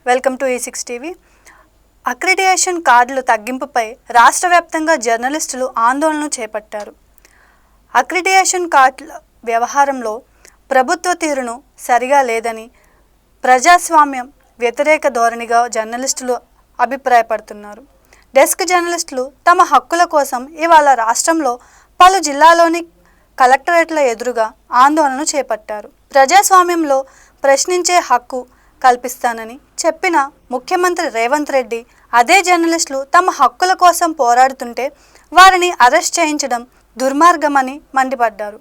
Welcome to E6 TV. Accreditation కార్డులు తగ్గింపుపై రాష్ట్ర వ్యాప్తంగా జర్నలిస్టులు ఆందోళన చేపట్టారు. అక్రిడిటేషన్ కార్డుల వ్యవహారంలో ప్రభుత్వ తీరును సరిగా లేదని, ప్రజాస్వామ్యం వ్యతిరేక ధోరణిగా జర్నలిస్టులు అభిప్రాయపడుతున్నారు. డెస్క్ జర్నలిస్టులు తమ హక్కుల కోసం ఇవాళ రాష్ట్రంలో పలు జిల్లాలోని కలెక్టరేట్ల ఎదురుగా ఆందోళన చేపట్టారు. ప్రజాస్వామ్యంలో ప్రశ్నించే హక్కు కల్పిస్తానని చెప్పిన ముఖ్యమంత్రి రేవంత్ రెడ్డి అదే జర్నలిస్టులు తమ హక్కుల కోసం పోరాడుతుంటే వారిని అరెస్ట్ చేయించడం దుర్మార్గమని మండిపడ్డారు.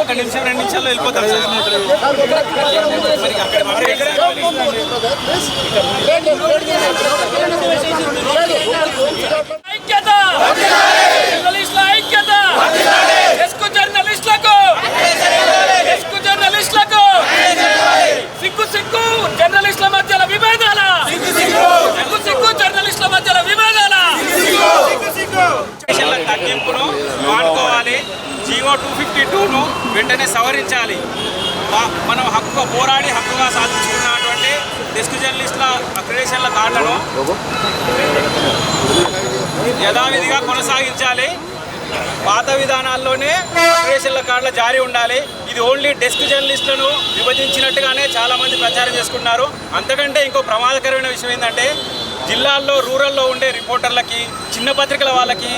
ఒక నిమిషం 2 నిమిషాల్లో వెళ్ళిపోతాం జర్నలిస్టుల మధ్యలో విభేదాల తగ్గింపును వాడుకోవాలి. జీవో 252ను వెంటనే సవరించాలి. మనం పోరాడి హక్కుగా సాధించుకున్నటువంటి డెస్క్ జర్నలిస్టుల అక్రిడిటేషన్ల కార్డులను యథావిధిగా కొనసాగించాలి. పాత విధానాల్లోనే అక్రిడిటేషన్ల కార్డుల జారీ ఉండాలి. ఇది ఓన్లీ డెస్క్ జర్నలిస్టులను విభజించినట్టుగానే చాలామంది ప్రచారం చేసుకున్నారు. అంతకంటే ఇంకో ప్రమాదకరమైన విషయం ఏంటంటే జిల్లాల్లో రూరల్లో ఉండే రిపోర్టర్లకి, చిన్న పత్రికల వాళ్ళకి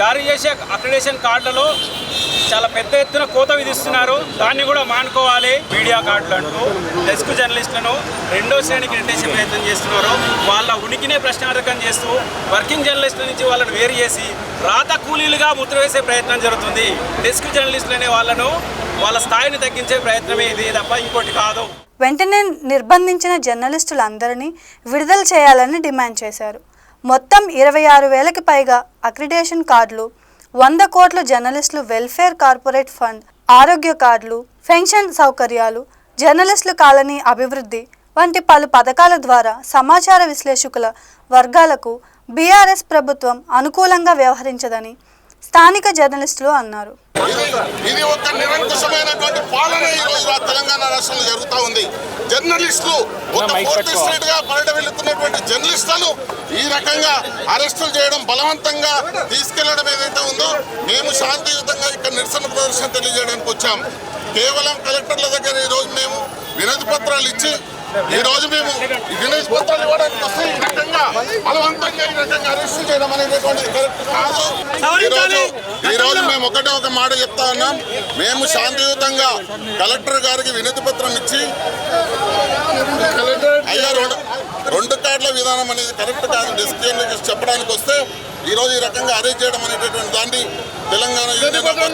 జారీ చేసే అక్రిడిటేషన్ కార్డులలో చాలా పెద్ద ఎత్తున కోత విధిస్తున్నారు. దాన్ని కూడా మానుకోవాలి. మీడియా కార్డులు అంటూ డెస్క్ జర్నలిస్టులను 2వ శ్రేణికి నెట్టేసే ప్రయత్నం చేస్తున్నారు. వాళ్ళ ఉనికినే ప్రశ్నార్థకం చేస్తూ వర్కింగ్ జర్నలిస్టుల నుంచి వాళ్ళను వేరు చేసి రాత కూలీలుగా ముద్ర వేసే ప్రయత్నం జరుగుతుంది. డెస్క్ జర్నలిస్టులు అనే వాళ్ళ స్థాయిని తగ్గించే ప్రయత్నమే ఇది తప్ప ఇంకోటి కాదు. వెంటనే నిర్బంధించిన జర్నలిస్టులందరినీ విడుదల చేయాలని డిమాండ్ చేశారు. మొత్తం 26,000కి పైగా అక్రిడిటేషన్ కార్డులు, 100 కోట్ల జర్నలిస్టులు వెల్ఫేర్ కార్పొరేట్ ఫండ్, ఆరోగ్య కార్డులు, పెన్షన్ సౌకర్యాలు, జర్నలిస్టుల కాలనీ అభివృద్ధి వంటి పలు పథకాల ద్వారా సమాచార విశ్లేషకుల వర్గాలకు బీఆర్ఎస్ ప్రభుత్వం అనుకూలంగా వ్యవహరించదని స్థానిక జర్నలిస్టులు అన్నారు. ఇది ఒక నిరంకుశమైనటువంటి పాలన ఈ రోజు తెలంగాణ రాష్ట్రంలో జరుగుతూ ఉంది. జర్నలిస్టులు ఒక ఫోర్త్ స్టేట్ గా పర్యటన వెళ్తున్నటువంటి జర్నలిస్టులను ఈ రకంగా అరెస్టులు చేయడం, బలవంతంగా తీసుకెళ్లడం ఏదైతే ఉందో, మేము శాంతియుతంగా ఇక్కడ నిరసన ప్రదర్శన తెలియజేయడానికి వచ్చాం. కేవలం కలెక్టర్ల దగ్గర ఈ రోజు మేము వినతి పత్రాలు ఇచ్చి మేము వినతి పత్రాలు ఇవ్వడానికి వస్తే ఈ రకంగా బలవంతంగా ఈ రకంగా అరెస్టులు చేయడం అనేటువంటిది కరెక్ట్ కాదు. ఈ రోజు మేము ఒక మాట చెప్తా ఉన్నాం. మేము శాంతియుతంగా కలెక్టర్ గారికి వినతి పత్రం ఇచ్చి అయ్యా 2 కార్డుల విధానం అనేది కరెక్ట్ కాదు డెస్క్ జర్నలిస్ట్ చెప్పడానికి వస్తే ఈ రోజు ఈ రకంగా అరెస్ట్ చేయడం అనేటటువంటి దాన్ని తెలంగాణ తీవ్రంగా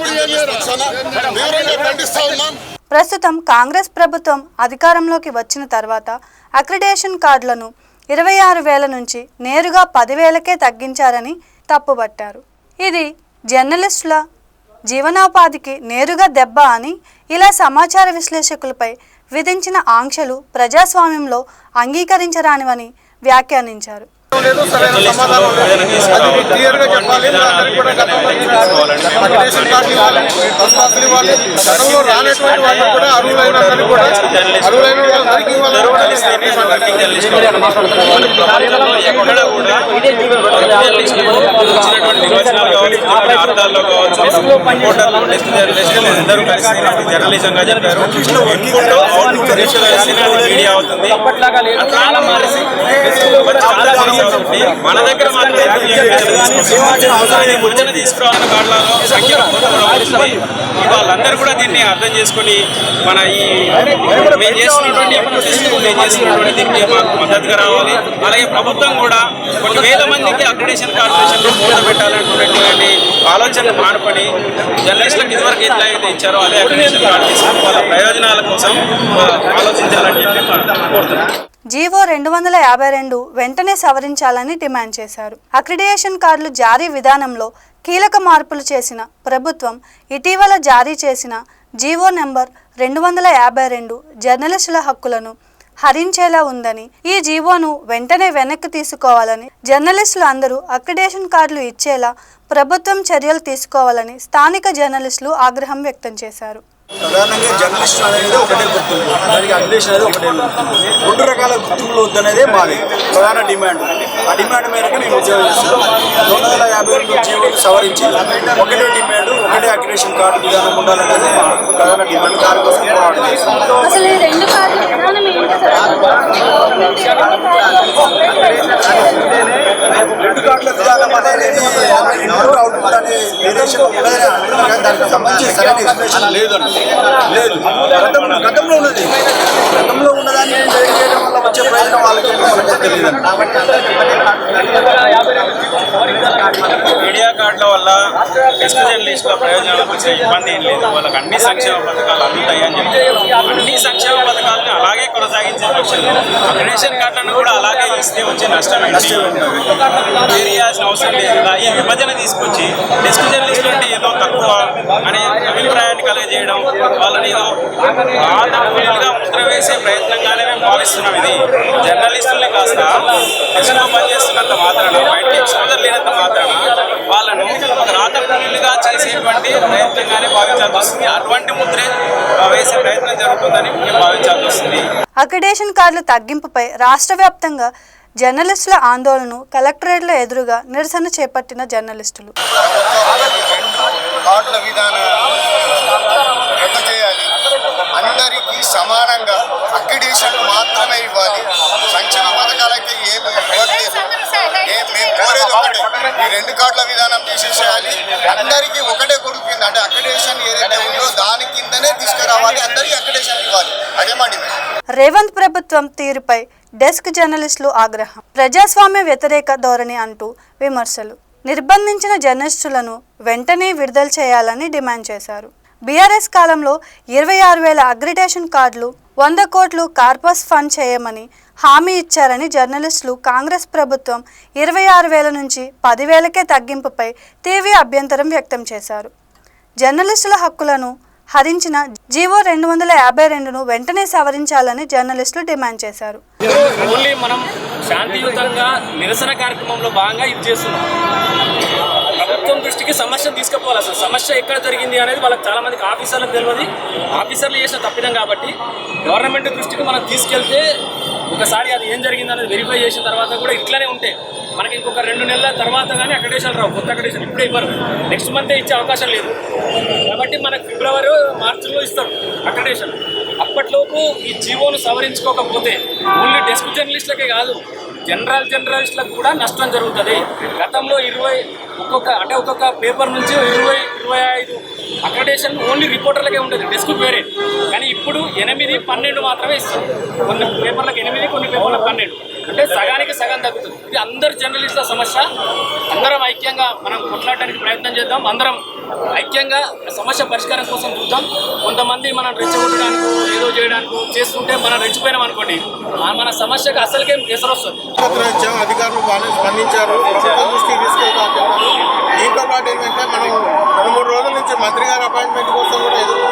ఖండిస్తా ఉన్నాం. ప్రస్తుతం కాంగ్రెస్ ప్రభుత్వం అధికారంలోకి వచ్చిన తర్వాత అక్రిడిటేషన్ కార్డులను 26,000 నుంచి నేరుగా 10,000కే తగ్గించారని తప్పుపట్టారు. ఇది జర్నలిస్టుల జీవనోపాధికి నేరుగా దెబ్బ అని, ఇలా సమాచార విశ్లేషకులపై విధించిన ఆంక్షలు ప్రజాస్వామ్యంలో అంగీకరించరానివని వ్యాఖ్యానించారు. మన దగ్గర తీసుకురావాలని కార్డులలో సంఖ్య వాళ్ళందరూ కూడా దీన్ని అర్థం చేసుకుని మన మేము చేస్తున్నటువంటి దీనికి మాకు మద్దతుగా రావాలి. అలాగే ప్రభుత్వం కూడా కొన్ని వేల మందికి అక్రిడిటేషన్ కార్పొరేషన్లో మూత పెట్టాలనుకున్నటువంటి ఆలోచన మానుకొని జర్నలిస్టులకు ఇదివరకు ఎట్లయితే ఇచ్చారో అదే అక్రిడిటేషన్ కార్డు తీసుకుని వాళ్ళ ప్రయోజనాల కోసం ఆలోచించాలని చెప్పి కోరుతున్నాం. జీవో 252 వెంటనే సవరించాలని డిమాండ్ చేశారు. అక్రిడియేషన్ కార్డులు జారీ విధానంలో కీలక మార్పులు చేసిన ప్రభుత్వం ఇటీవల జారీ చేసిన జీవో నెంబర్ 252 జర్నలిస్టుల హక్కులను హరించేలా ఉందని, ఈ జీవోను వెంటనే వెనక్కి తీసుకోవాలని, జర్నలిస్టులు అందరూ అక్రిడియేషన్ కార్డులు ఇచ్చేలా ప్రభుత్వం చర్యలు తీసుకోవాలని స్థానిక జర్నలిస్టులు ఆగ్రహం వ్యక్తం చేశారు. ప్రధానంగా జర్నలిస్ట్ అనేది ఒకటే గుర్తింపు, దానికి అక్రిడియేషన్ అనేది ఒకటే. రెండు రకాల గుర్తింపులు వద్దనేదే మాది ప్రధాన డిమాండ్. ఆ డిమాండ్ మేరకు మేము ఉద్యోగం చేస్తున్నాం. 252 జీవోలు సవరించి ఒకటే డిమాండ్, ఒకటే అక్రిడియేషన్ కార్డు విధానం ఉండాలనేది మా ప్రధాన డిమాండ్. దానికోసం పోరాటం చేస్తున్నాం. రెండు కార్డుల విధానం అనేది అవుట్పుట్ అనే నిర్దేశం ఉండదని అంటున్నారు, కానీ దానికి సంబంధించి సరైన ఎక్స్ప్లెనేషన్ లేదండి. లేదు, గతంలో ఉన్నది. గతంలో ఉన్నదాన్ని చేయడం వల్ల వచ్చే ప్రయోజనం వాళ్ళకి తెలియదు. మీడియా కార్డుల వల్ల డెస్క్ జర్నలిస్టుల ప్రయోజనాలకు వచ్చే ఇబ్బంది ఏం లేదు. వాళ్ళకి అన్ని సంక్షేమ పథకాలు అందుతాయని చెప్పి అన్ని సంక్షేమ పథకాలను అలాగే కొనసాగించే పక్షంలో అక్రిడియేషన్ కార్డులను కూడా అలాగే ఇస్తే వచ్చే నష్టం చేయాల్సిన అవసరం లేదు. ఈ విభజన తీసుకొచ్చి డెస్క్ జర్నలిస్టులు అంటే ఏదో తక్కువ అనే అభిప్రాయాన్ని కలిగజేయడం, వాళ్ళని ఏదో ఆంధ్రప్రదేశ్గా ముద్ర వేసే ప్రయత్నంగానే మేము భావిస్తున్నాం. ఇది జర్నలిస్టుల్ని కాస్త డెస్క్లో పనిచేస్తున్నంత మాత్రాన, బయటకి ఎక్స్పోజర్ లేనంత మాత్రాన వాళ్ళను ఒక రాత కూలీలుగా చేసేటువంటి ప్రయత్నంగానే భావించాల్సి వస్తుంది. అటువంటి ముద్రే వేసే ప్రయత్నం జరుగుతుందని మేము భావించాల్సి వస్తుంది. అక్రిడియేషన్ కార్డుల తగ్గింపుపై రాష్ట్ర వ్యాప్తంగా జర్నలిస్టుల ఆందోళన, కలెక్టరేట్ల ఎదురుగా నిరసన చేపట్టిన జర్నలిస్టులు. కార్డుల విధానం రద్దు చేయాలి, అందరికీ సమానంగా అక్రిడియేషన్ మాత్రమే ఇవ్వాలి, సంక్షేమ పథకాలైతే ఏమి ఇవ్వట్లేదు. మేము కోరేది ఒకటే, ఈ రెండు కార్డుల విధానం తీసేసేయాలి, అందరికీ ఒకటే కొడుకు కింద, అంటే అక్రిడియేషన్ ఏదైతే ఉందో దాని కిందనే తీసుకురావాలి, అందరికీ అక్రిడియేషన్ ఇవ్వాలి. అదే మా డిమాండ్. రేవంత్ ప్రభుత్వం తీరుపై డెస్క్ జర్నలిస్టులు ఆగ్రహం. ప్రజాస్వామ్య వ్యతిరేక ధోరణి అంటూ విమర్శలు. నిర్బంధించిన జర్నలిస్టులను వెంటనే విడుదల చేయాలని డిమాండ్ చేశారు. బీఆర్ఎస్ కాలంలో 26,000 అక్రిడిటేషన్ కార్డులు, 100 కోట్లు కార్పస్ ఫండ్ చేయమని హామీ ఇచ్చారని జర్నలిస్టులు కాంగ్రెస్ ప్రభుత్వం 26,000 నుంచి 10,000కే తగ్గింపుపై తీవ్ర అభ్యంతరం వ్యక్తం చేశారు. జర్నలిస్టుల హక్కులను హరించిన జీవో 252ను వెంటనే సవరించాలని జర్నలిస్టులు డిమాండ్ చేశారు. ఓన్లీ మనం శాంతియుతంగా నిరసన కార్యక్రమంలో భాగంగా ఇది చేస్తున్నాం. ప్రభుత్వం దృష్టికి సమస్యను తీసుకుపోవాలి. అసలు సమస్య ఎక్కడ జరిగింది అనేది వాళ్ళకి చాలా మందికి ఆఫీసర్లకు తెలియదు. ఆఫీసర్లు చేసిన తప్పిదం కాబట్టి గవర్నమెంట్ దృష్టికి మనం తీసుకెళ్తే ఒకసారి అది ఏం జరిగింది అనేది వెరిఫై చేసిన తర్వాత కూడా ఇట్లానే ఉంటే మనకి ఇంకొక 2 నెలల తర్వాత కానీ అక్రిడిటేషన్ రావు. కొత్త అక్రిడిటేషన్ ఇప్పుడే ఇవ్వరు, నెక్స్ట్ మంతే ఇచ్చే అవకాశం లేదు. కాబట్టి మనకు ఫిబ్రవరి, మార్చిలో ఇస్తారు అక్రిడిటేషన్. అప్పట్లోపు ఈ జీవోను సవరించుకోకపోతే ఓన్లీ డెస్క్ జర్నలిస్టులకే కాదు, జర్నలిస్టులకు కూడా నష్టం జరుగుతుంది. గతంలో ఒక్కొక్క పేపర్ నుంచి 20-25 అక్రిడిటేషన్ ఓన్లీ రిపోర్టర్లకే ఉంటుంది, డెస్క్ వేరే. కానీ ఇప్పుడు 8-12 మాత్రమే ఇస్తారు. కొన్ని పేపర్లకు 8, కొన్ని పేపర్లకు 12, అంటే సగానికి సగం తగ్గుతుంది. ఇది అందరు జర్నలిస్టుల సమస్య. అందరం ఐక్యంగా మనం కొట్లాడడానికి ప్రయత్నం చేద్దాం. అందరం ఐక్యంగా సమస్య పరిష్కారం కోసం చూద్దాం. కొంతమంది మనం రెచ్చగొట్టడానికి ఏదో చేయడానికి చేస్తుంటే మనం రెచ్చిపోయినాం అనుకోండి, మన సమస్యకు అసలుకే ఎసరు వస్తుంది. అధికారులు బాగా స్పందించారు, ప్రభుత్వం దృష్టికి తీసుకెళ్తారు. దీంతో పాటు ఏంటంటే మనం 2-3 రోజుల నుంచి మంత్రి గారి అపాయింట్మెంట్ కోసం కూడా ఎదురు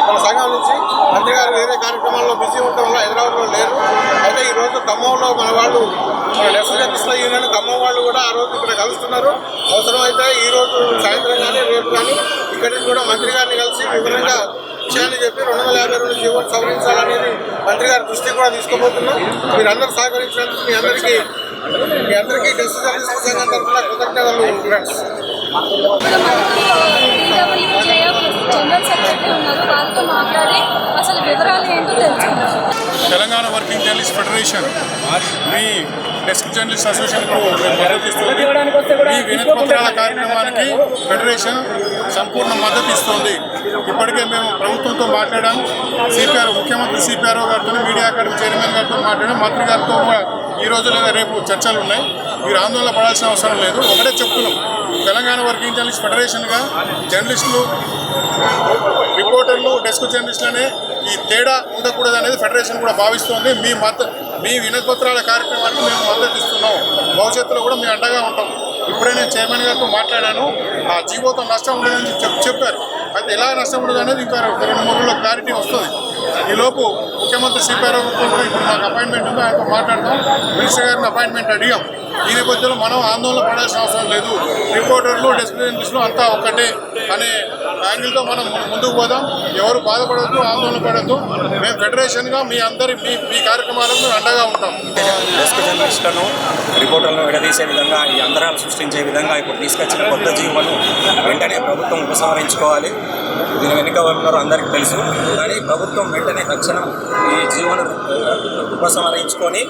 మన సంఘం నుంచి మంత్రి గారు వేరే కార్యక్రమాల్లో బిజీ ఉండటం వల్ల హైదరాబాద్లో లేరు. అయితే ఈరోజు ఖమ్మంలో మన వాళ్ళు డెస్క్ జర్నలిస్టుల యూనియన్ ఖమ్మం వాళ్ళు కూడా ఆ రోజు ఇక్కడ కలుస్తున్నారు. అవసరమైతే ఈ రోజు సాయంత్రం కానీ రేపు కానీ ఇక్కడికి కూడా మంత్రి గారిని కలిసి వివరంగా విషయాన్ని చెప్పి 252 జీవోలు సవరించాలనేది మంత్రి గారి దృష్టికి కూడా తీసుకోబోతున్నాం. మీరందరూ సహకరించినందుకు మీ అందరికీ డెస్క్ జర్నలిస్ట్ సంఘం తరఫున కృతజ్ఞతలు. తెలంగాణ వర్కింగ్ జర్నలిస్ట్ ఫెడరేషన్ మీ డెస్క్ జర్నలిస్ట్ అసోసియేషన్కు మద్దతు ఇస్తుంది. ఈ వినతి పత్రాల కార్యక్రమానికి ఫెడరేషన్ సంపూర్ణ మద్దతు ఇస్తుంది. ఇప్పటికే మేము ప్రభుత్వంతో మాట్లాడాం, ముఖ్యమంత్రి సిపిఆర్ఓ గారితో, మీడియా అకాడమీ చైర్మన్ గారితో మాట్లాడాం, మంత్రి గారితో ఈ రోజు లేదా రేపు చర్చలు ఉన్నాయి. మీరు ఆందోళన పడాల్సిన అవసరం లేదు. ఒకటే చెప్తున్నాం, తెలంగాణ వర్కింగ్ జర్నలిస్ట్ ఫెడరేషన్గా జర్నలిస్టులు, రిపోర్టర్లు, డెస్క్ జర్నలిస్టులనే ఈ తేడా ఉండకూడదు అనేది ఫెడరేషన్ కూడా భావిస్తోంది. మీ వినతిపత్రాల కార్యక్రమానికి మేము మద్దతు ఇస్తున్నాం. భవిష్యత్తులో కూడా మేము అండగా ఉంటాం. ఇప్పుడే నేను చైర్మన్ గారితో మాట్లాడాను. ఆ జీవోతో నష్టం ఉండదని చెప్పారు. అయితే ఎలా నష్టం ఉండదు అనేది ఇంకా 2-3 రోజుల్లో క్లారిటీ వస్తుంది. ఈలోపు ముఖ్యమంత్రి శ్రీపాదరావుతో కూడా ఇప్పుడు మాకు అపాయింట్మెంట్ ఉంది, ఆయనతో మాట్లాడతాం. మినిస్టర్ గారిని అపాయింట్మెంట్ అడిగాం. ఈ నేపథ్యంలో మనం ఆందోళన పడాల్సిన అవసరం లేదు. రిపోర్టర్లు, డెస్క్ జర్నలిస్టులు అంతా ఒక్కటే అనే యాంగిల్తో మనం ముందుకు పోదాం. ఎవరు బాధపడద్దు, ఆందోళన పడద్దు. మేము ఫెడరేషన్గా మీ అందరి మీ కార్యక్రమాలకు మేము అండగా ఉంటాం. డెస్క్ జర్నలిస్టులను, రిపోర్టర్లను విడదీసే విధంగా, ఈ అంతరాలు సృష్టించే విధంగా ఇప్పుడు తీసుకొచ్చిన కొత్త జీవోను వెంటనే ప్రభుత్వం ఉపసంహరించుకోవాలి. దీని వెనుక ఉన్నారో అందరికీ తెలుసు. కానీ ప్రభుత్వం వెంటనే తక్షణం ఈ జీవోను ఉపసంహరించుకొని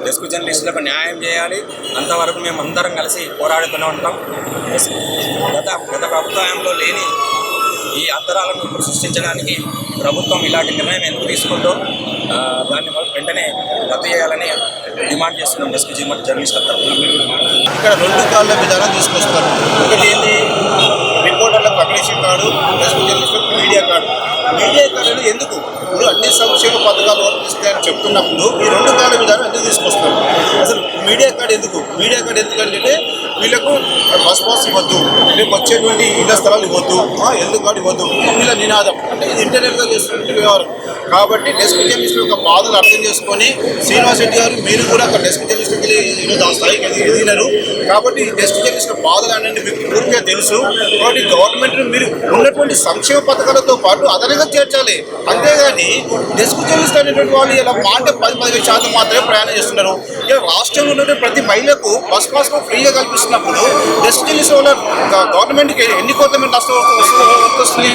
డెస్క్ జర్నలిస్టులకు న్యాయం చేయాలి. అంతవరకు మేము అందరం కలిసి పోరాడుతూనే ఉంటాం. గత ప్రభుత్వంలో లేని ఈ అంతరాలను ఇప్పుడు సృష్టించడానికి ప్రభుత్వం ఇలాంటి నిర్ణయం ఎందుకు తీసుకుందో దాన్ని వెంటనే రద్దు చేయాలని డిమాండ్ చేస్తున్నాం డెస్క్ జర్నలిస్టుల తరఫున. ఇక్కడ 2 కాళ్ళ విధానం తీసుకొస్తారు. ఒకటి ఏంటి, రిపోర్టర్లకు అక్రిడేషన్ కార్డు, డెస్క్ జర్నలిస్టులకు మీడియా కార్డు. మీడియా కార్డు ఎందుకు? ఇప్పుడు అన్ని సంక్షేమ పథకాలు వర్తిస్తాయని చెప్తున్నప్పుడు ఈ 2 కాళ్ళ విధానం ఎందుకు తీసుకొస్తారు? అసలు మీడియా కార్డు ఎందుకు? మీడియా కార్డు ఎందుకంటే వీళ్ళకు బస్ పాస్ ఇవ్వద్దు, రేపు వచ్చేటువంటి ఇళ్ల స్థలాలు ఇవ్వద్దు, ఎందుకు కార్డు ఇవ్వద్దు, వీళ్ళ నినాదం. అంటే ఇది ఇంటర్నెట్గా చేస్తున్న వ్యవహారం. కాబట్టి డెస్క్ జర్నలిస్టుల యొక్క బాధలు అర్థం చేసుకొని శ్రీనివాస్ రెడ్డి గారు మీరు కూడా ఒక డెస్క్ జర్నలిస్టుకి ఈరోజు ఆ స్థాయికి ఎదిగినారు. కాబట్టి డెస్క్ జర్నలిస్టుల బాధలు అనేది మీకు పూర్తిగా తెలుసు. కాబట్టి గవర్నమెంట్ మీరు ఉన్నటువంటి సంక్షేమ పథకాలతో పాటు అదనంగా చేర్చాలి. అంతేగాని డెస్క్ జర్నలిస్ట్ అనేటువంటి వాళ్ళు ఇలా మాట 10-15% మాత్రమే ప్రయాణం చేస్తున్నారు. ఇలా రాష్ట్రంలో ఉన్నటువంటి ప్రతి మహిళకు బస్ పాస్ ఫ్రీగా కల్పిస్తున్నప్పుడు డెస్క్ జర్నలిస్ట్ వల్ల గవర్నమెంట్కి ఎన్ని కోట్ల నష్టం వస్తుంది?